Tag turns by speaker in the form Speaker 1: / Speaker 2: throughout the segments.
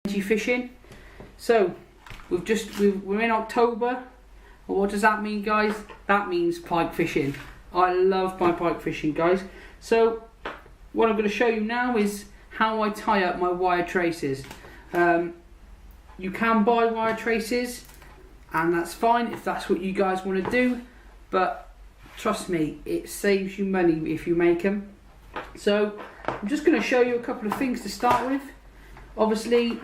Speaker 1: fishing. So we're in October. Well, what does that mean, guys? That means pike fishing. I love my pike fishing, guys. So what I'm going to show you now is how I tie up my wire traces. You can buy wire traces, and that's fine if that's what you guys want to do, but trust me, it saves you money if you make them. So I'm just going to show you a couple of things to start with. Obviously,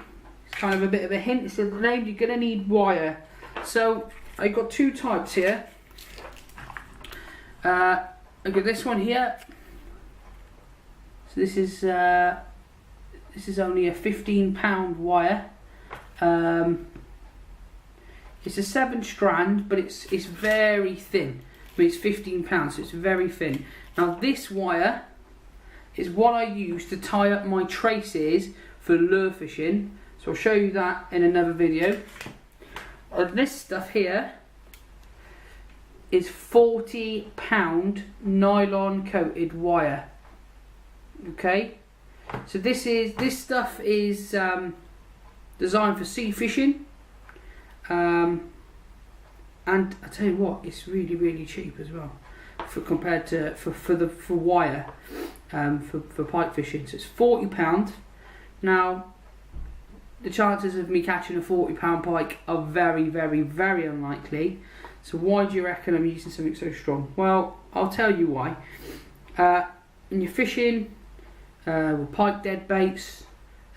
Speaker 1: it's kind of a bit of a hint. It's in the name. You're going to need wire. So I've got two types here. I've got this one here. So this is only a 15-pound wire. It's a 7-strand, but it's very thin. I mean, it's 15 pounds, so it's very thin. Now this wire is what I use to tie up my traces for lure fishing. So I'll show you that in another video. And this stuff here is 40-pound nylon coated wire. Okay, so this stuff is designed for sea fishing. And I tell you what, it's really cheap as well, compared to for wire, for pike fishing. So it's £40. Now, the chances of me catching a £40 pike are very unlikely. So why do you reckon I'm using something so strong? Well, I'll tell you why. When you're fishing with pike dead baits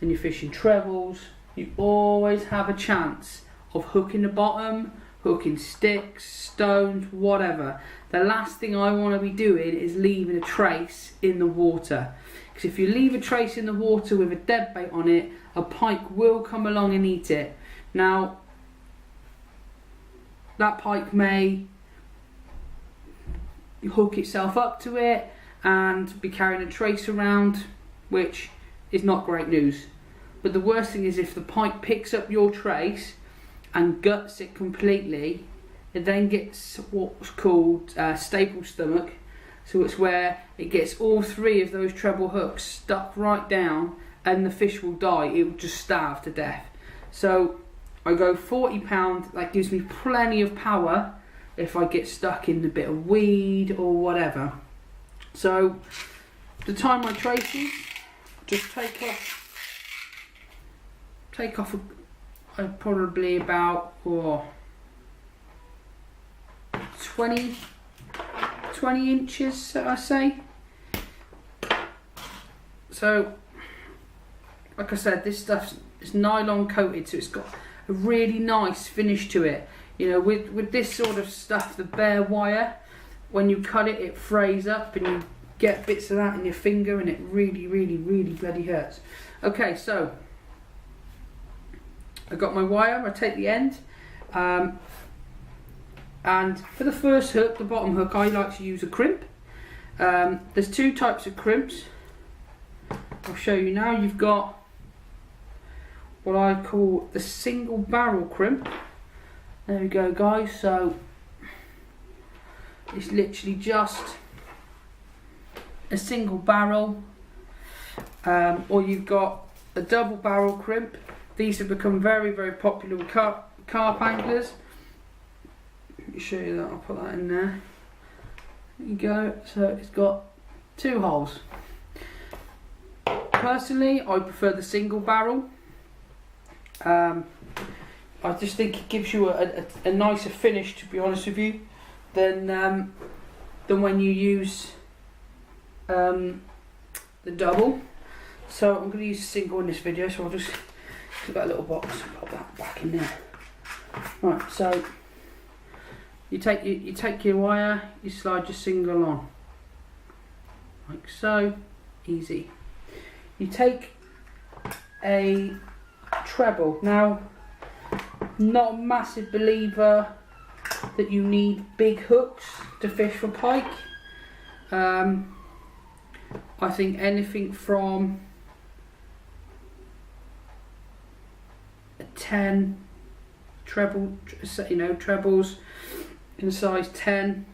Speaker 1: and you're fishing trebles, you always have a chance of hooking the bottom, hooking sticks, stones, whatever. The last thing I want to be doing is leaving a trace in the water, because if you leave a trace in the water with a dead bait on it, a pike will come along and eat it. Now that pike may hook itself up to it and be carrying a trace around, which is not great news. But the worst thing is if the pike picks up your trace and guts it completely, it then gets what's called staple stomach. So it's where it gets all three of those treble hooks stuck right down, and the fish will die. It will just starve to death. So I go £40. That gives me plenty of power if I get stuck in a bit of weed or whatever. So to tie my traces, just take off probably about 20 inches, I say. So like I said, this stuff is nylon coated, so it's got a really nice finish to it. You know, with this sort of stuff, the bare wire, when you cut it, it frays up and you get bits of that in your finger, and it really bloody hurts. Okay, so I got my wire. I take the end, and for the first hook, the bottom hook, I like to use a crimp. There's two types of crimps. I'll show you now. You've got what I call the single barrel crimp. There we go, guys. So it's literally just a single barrel, or you've got a double barrel crimp. These have become very popular with carp anglers. Let me show you that. I'll put that in there. There you go. So it's got two holes. Personally, I prefer the single barrel. I just think it gives you a nicer finish, to be honest with you, than when you use the double. So I'm going to use a single in this video, so I'll just put that little box and put that back in there. Right, so you take your wire, you slide your single on, like so, easy. You take a treble. Now, not a massive believer that you need big hooks to fish for pike. I think anything from a 10 treble, trebles in size 10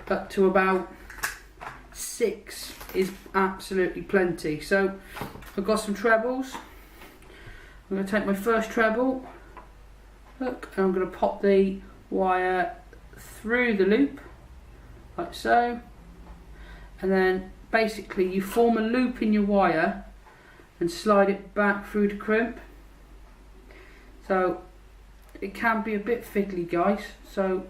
Speaker 1: up to about 6 is absolutely plenty. So I've got some trebles. I'm going to take my first treble hook and I'm going to pop the wire through the loop like so, and then basically you form a loop in your wire and slide it back through the crimp. So it can be a bit fiddly, guys, so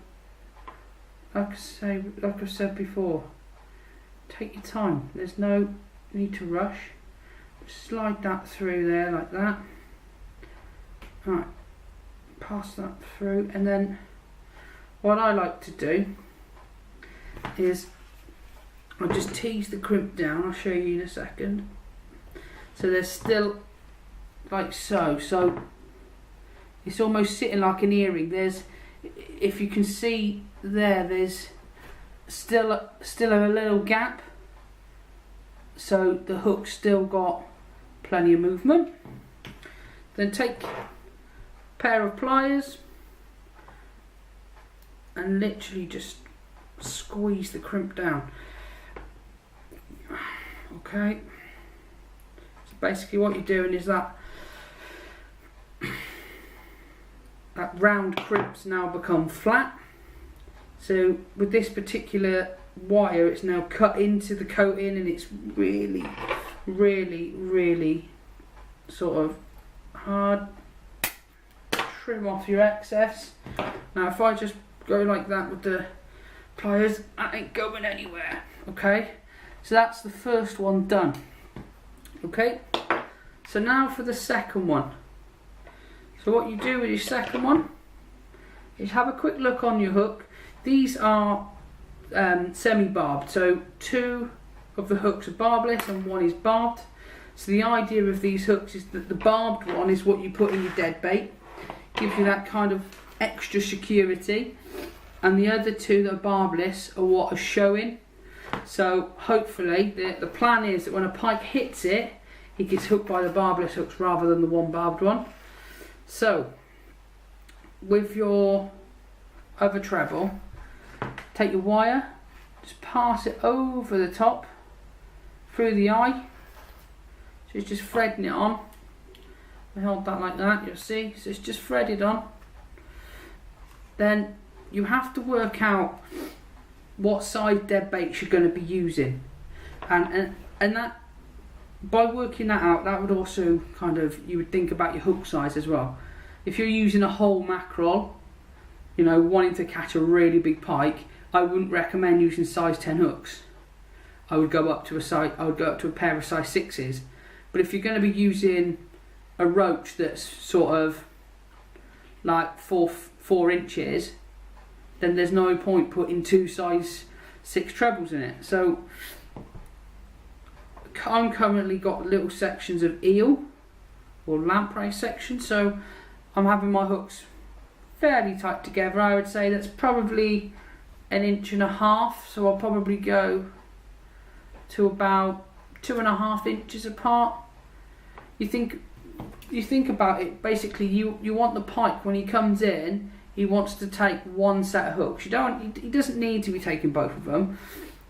Speaker 1: like I said before, take your time, there's no need to rush. Slide that through there like that. Alright, pass that through, and then what I like to do is I'll just tease the crimp down. I'll show you in a second. So there's still like so, so it's almost sitting like an earring. There's, if you can see there, there's still a little gap, so the hook's still got plenty of movement. Then take a pair of pliers and literally just squeeze the crimp down. Okay, so basically what you're doing is that round crimp's now become flat. So with this particular wire, it's now cut into the coating, and it's really sort of hard. Trim off your excess. Now if I just go like that with the pliers, that ain't going anywhere. Okay, so that's the first one done. Okay, so now for the second one. So what you do with your second one is have a quick look on your hook. These are semi-barbed, so 2 of the hooks are barbless and 1 is barbed. So the idea of these hooks is that the barbed one is what you put in your dead bait, gives you that kind of extra security, and the other 2 that are barbless are what are showing. So hopefully the plan is that when a pike hits it, he gets hooked by the barbless hooks rather than the one barbed one. So with your other treble, take your wire, just pass it over the top through the eye, so it's just threading it on. I hold that like that, you'll see, so it's just threaded on. Then you have to work out what size dead baits you're going to be using, and that, by working that out, that would also kind of, you would think about your hook size as well. If you're using a whole mackerel, you know, wanting to catch a really big pike, I wouldn't recommend using size 10 hooks. I would go up to a pair of size 6s. But if you're going to be using a roach that's sort of like 4 inches, then there's no point putting 2 size 6 trebles in it. So I'm currently got little sections of eel or lamprey sections, so I'm having my hooks fairly tight together. I would say that's probably 1.5 inches, so I'll probably go to about 2.5 inches apart. You think about it, basically you want the pike, when he comes in, he wants to take 1 set of hooks. He doesn't need to be taking both of them.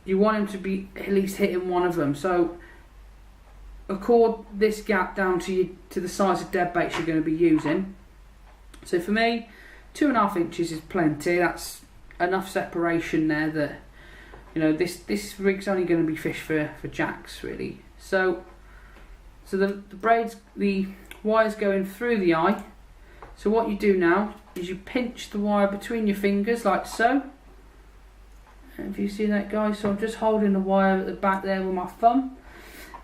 Speaker 1: You want him to be at least hitting one of them. So accord this gap down to the size of dead baits you're going to be using. So for me, 2.5 inches is plenty. That's enough separation there that, you know, this rig's only going to be fished for jacks really. So the wire's going through the eye. So what you do now is you pinch the wire between your fingers like so. And if you see that, guys, so I'm just holding the wire at the back there with my thumb,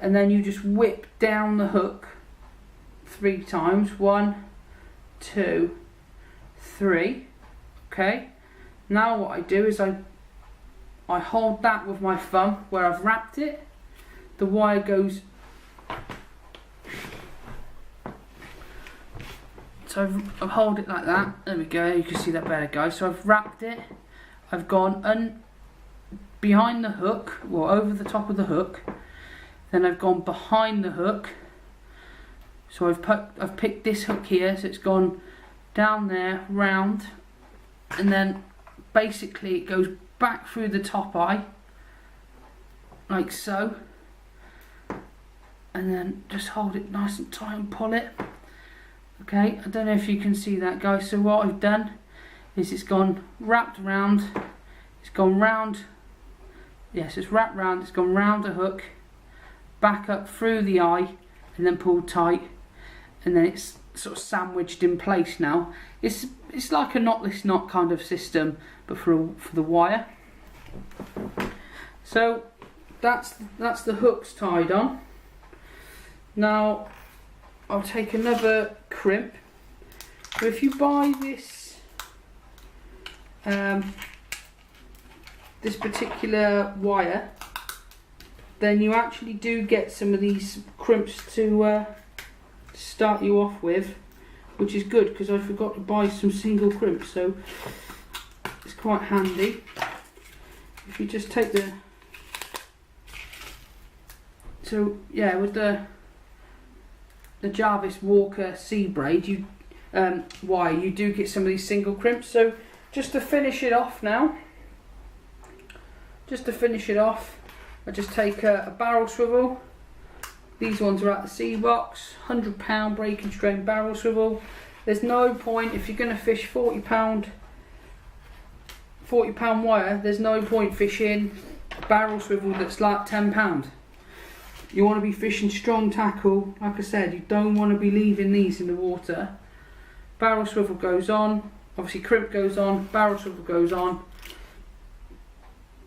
Speaker 1: and then you just whip down the hook 3 times. 1, 2, 3. Okay. Now what I do is I hold that with my thumb where I've wrapped it. The wire goes, so I've hold it like that. There we go. You can see that better, guys. So I've wrapped it. I've gone behind the hook, or over the top of the hook. Then I've gone behind the hook. So I've picked this hook here, so it's gone down there, round, and then basically it goes back through the top eye, like so, and then just hold it nice and tight and pull it. Okay, I don't know if you can see that, guys. So what I've done is it's gone wrapped around, it's gone round, yes, it's wrapped round, it's gone round the hook, back up through the eye, and then pulled tight, and then it's sort of sandwiched in place now. It's like a knotless knot kind of system, but for the wire. So that's the hooks tied on. Now I'll take another crimp. So if you buy this this particular wire, then you actually do get some of these crimps to start you off with, which is good because I forgot to buy some single crimps, so it's quite handy. If you just take the, so yeah, with the Jarvis Walker C braid wire, you do get some of these single crimps. So just to finish it off now, I just take a barrel swivel. These ones are at the C box, £100 break and strain barrel swivel. There's no point, if you're going to fish £40 wire, there's no point fishing a barrel swivel that's like £10. You want to be fishing strong tackle. Like I said, you don't want to be leaving these in the water. Barrel swivel goes on, obviously crimp goes on, barrel swivel goes on.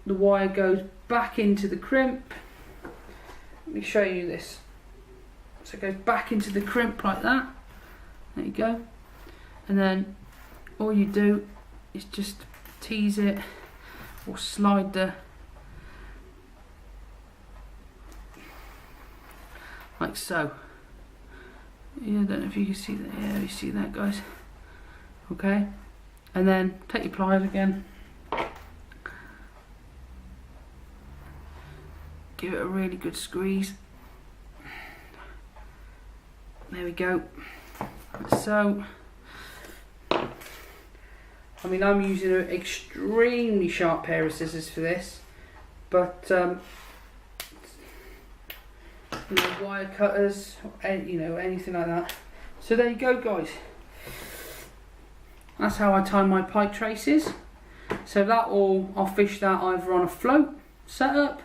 Speaker 1: The wire goes back into the crimp. Let me show you this. So it goes back into the crimp like that. There you go. And then all you do is just tease it or slide the, like so. Yeah, I don't know if you can see that. Yeah, you see that, guys. Okay. And then take your pliers again. Give it a really good squeeze. There we go. So, I mean, I'm using an extremely sharp pair of scissors for this, but you know, wire cutters, or you know, anything like that. So there you go, guys. That's how I tie my pike traces. So that I'll fish that either on a float setup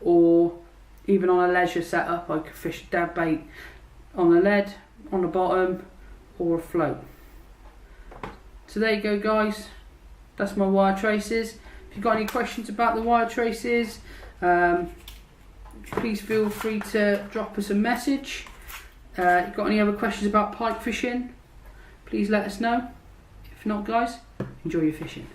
Speaker 1: or even on a leisure setup. I could fish dab bait on the lead, on the bottom, or a float. So there you go, guys. That's my wire traces. If you've got any questions about the wire traces, please feel free to drop us a message. If you've got any other questions about pike fishing, please let us know. If not, guys, enjoy your fishing.